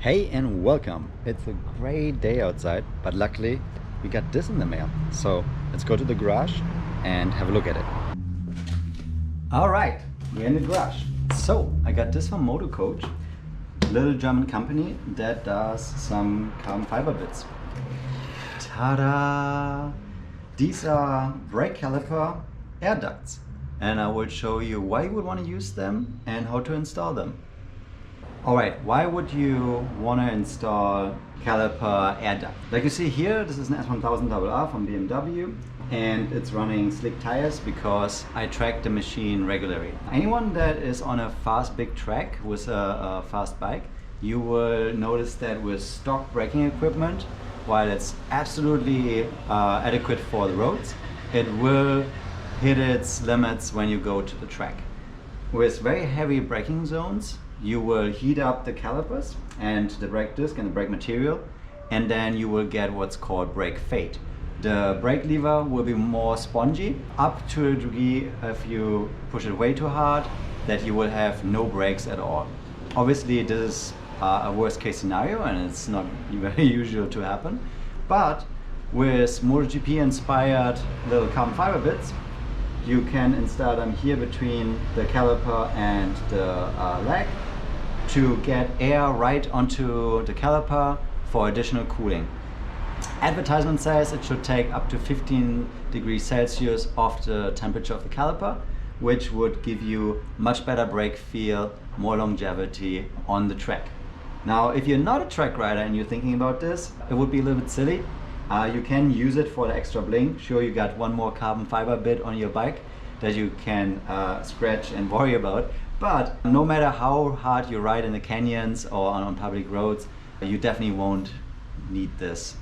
Hey and welcome. It's a great day outside, but luckily we got this in the mail. So let's go to the garage and have a look at it. All right, we're in the garage. So I got this from Moto, a little German company that does some carbon fiber bits. Ta-da! These are brake caliper air ducts, and I will show you why you would want to use them and how to install them. Alright, why would you want to install caliper air duct? Like you see here, this is an S1000 RR from BMW, and it's running slick tires because I track the machine regularly. Anyone that is on a fast big track with a fast bike, you will notice that with stock braking equipment, while it's absolutely adequate for the roads, it will hit its limits when you go to the track. With very heavy braking zones, you will heat up the calipers and the brake disc and the brake material, and then you will get what's called brake fade. The brake lever will be more spongy, up to a degree if you push it way too hard, that you will have no brakes at all. Obviously this is a worst case scenario and it's not very usual to happen, but with MotoGP inspired little carbon fiber bits, you can install them here between the caliper and the leg to get air right onto the caliper for additional cooling. Advertisement says it should take up to 15 degrees Celsius off the temperature of the caliper, which would give you much better brake feel, more longevity on the track. Now, if you're not a track rider and you're thinking about this, it would be a little bit silly. You can use it for the extra bling. Sure, you got one more carbon fiber bit on your bike that you can scratch and worry about. But no matter how hard you ride in the canyons or on public roads, you definitely won't need this.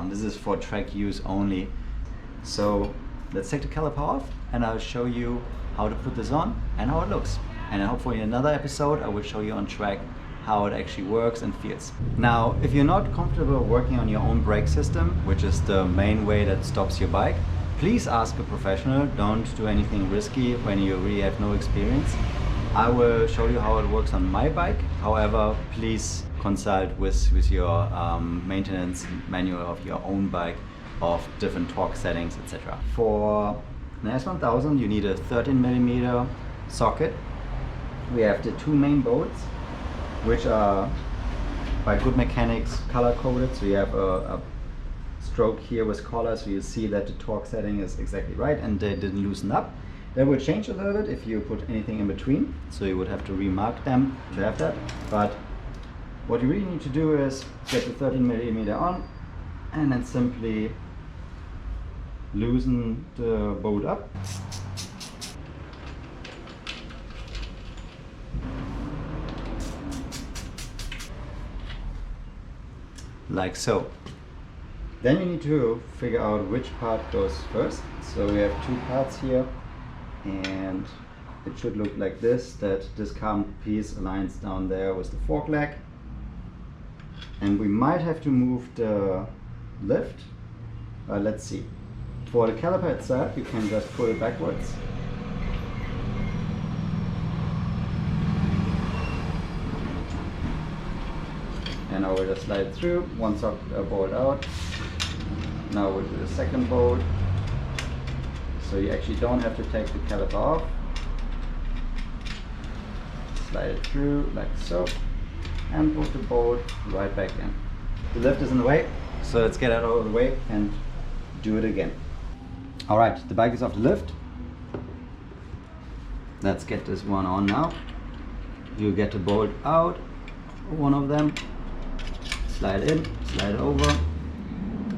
This is for track use only. So let's take the caliper off and I'll show you how to put this on and how it looks. And hopefully in another episode I will show you on track how it actually works and feels. Now, if you're not comfortable working on your own brake system, which is the main way that stops your bike, please ask a professional. Don't do anything risky when you really have no experience. I will show you how it works on my bike. However, please consult with your maintenance manual of your own bike, of different torque settings, etc. For an S1000, you need a 13mm socket. We have the two main bolts, which are by good mechanics color coded. So you have a stroke here with color, so you see that the torque setting is exactly right and they didn't loosen up. That will change a little bit if you put anything in between, so you would have to remark them to have that. But what you really need to do is get the 13mm on and then simply loosen the bolt up. Like so. Then you need to figure out which part goes first. So we have two parts here, and it should look like this, that this carbon piece aligns down there with the fork leg. And we might have to move the lift. Let's see. For the caliper itself, you can just pull it backwards. And now we'll just slide through, one bolt out. Now we'll do the second bolt. So you actually don't have to take the caliper off. Slide it through like so, and put the bolt right back in. The lift is in the way, so let's get it out of the way and do it again. Alright, the bike is off the lift. Let's get this one on now. You get the bolt out, one of them. Slide in, slide over.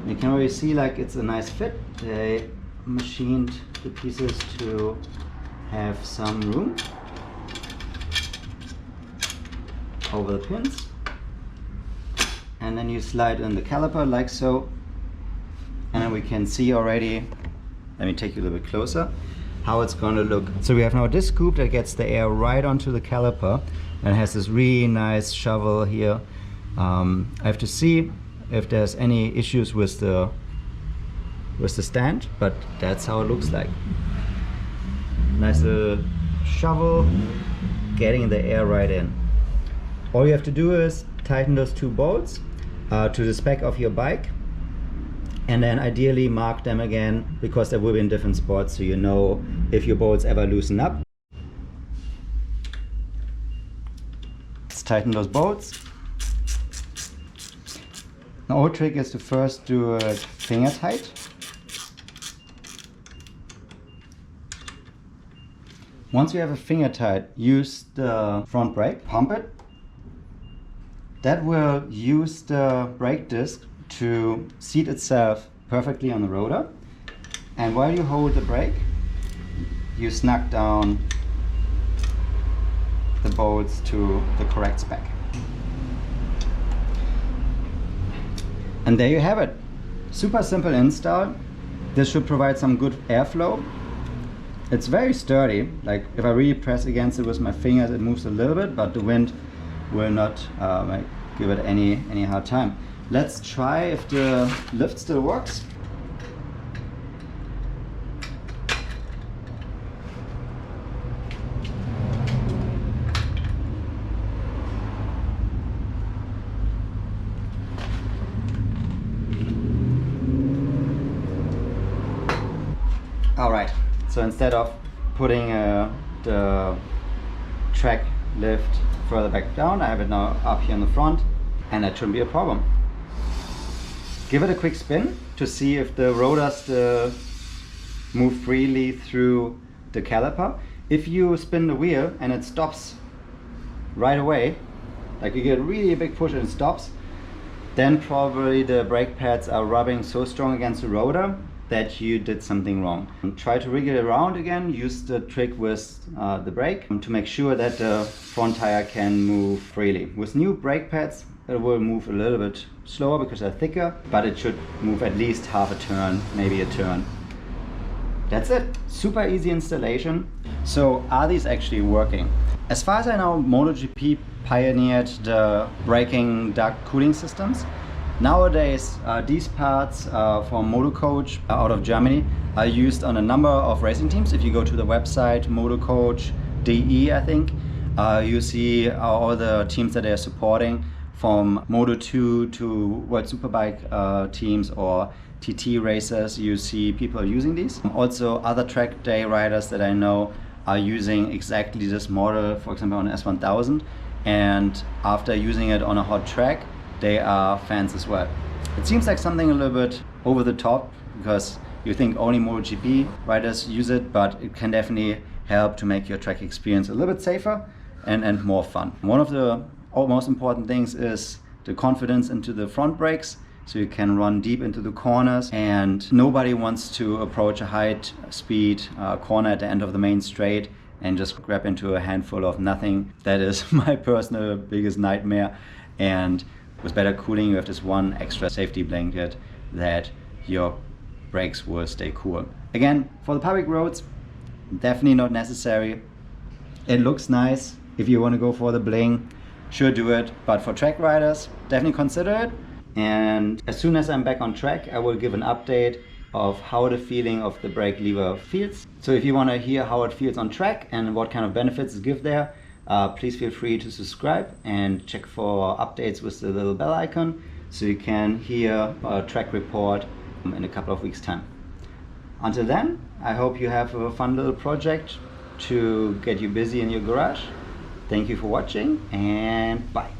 You can already see like it's a nice fit. They machined the pieces to have some room over the pins. And then you slide in the caliper like so. And then we can see already, let me take you a little bit closer, how it's going to look. So we have now this scoop that gets the air right onto the caliper and has this really nice shovel here. I have to see if there's any issues with the stand, but that's how it looks like. Nice little shovel getting the air right in. All you have to do is tighten those 2 bolts to the spec of your bike, and then ideally mark them again, because they will be in different spots, so you know if your bolts ever loosen up. Let's tighten those bolts. The old trick is to first do it finger tight. Once you have a finger tight, use the front brake, pump it. That will use the brake disc to seat itself perfectly on the rotor. And while you hold the brake, you snug down the bolts to the correct spec. And there you have it. Super simple install. This should provide some good airflow. It's very sturdy. Like if I really press against it with my fingers, it moves a little bit, but the wind will not give it any hard time. Let's try if the lift still works. All right, so instead of putting the track lift further back down, I have it now up here in the front, and that shouldn't be a problem. Give it a quick spin to see if the rotors move freely through the caliper. If you spin the wheel and it stops right away, like you get really a big push and it stops, then probably the brake pads are rubbing so strong against the rotor that you did something wrong. Try to wriggle it around again, use the trick with the brake to make sure that the front tire can move freely. With new brake pads, it will move a little bit slower because they're thicker, but it should move at least half a turn, maybe a turn. That's it. Super easy installation. So are these actually working? As far as I know, MotoGP pioneered the braking duct cooling systems. Nowadays, these parts from Moto Coach out of Germany are used on a number of racing teams. If you go to the website motocoach.de, I think, you see all the teams that they are supporting, from Moto 2 to World Superbike teams or TT racers. You see people using these. Also, other track day riders that I know are using exactly this model, for example on S1000, and after using it on a hot track, they are fans as well. It seems like something a little bit over the top, because you think only MotoGP riders use it, but it can definitely help to make your track experience a little bit safer and more fun. One of the most important things is the confidence into the front brakes, so you can run deep into the corners, and nobody wants to approach a high speed corner at the end of the main straight and just grab into a handful of nothing. That is my personal biggest nightmare. And with better cooling, you have this one extra safety blanket that your brakes will stay cool. Again, for the public roads, definitely not necessary. It looks nice. If you want to go for the bling, sure, do it. But for track riders, definitely consider it. And as soon as I'm back on track, I will give an update of how the feeling of the brake lever feels. So if you want to hear how it feels on track and what kind of benefits it gives there, please feel free to subscribe and check for updates with the little bell icon, so you can hear a track report in a couple of weeks' time. Until then, I hope you have a fun little project to get you busy in your garage. Thank you for watching, and bye.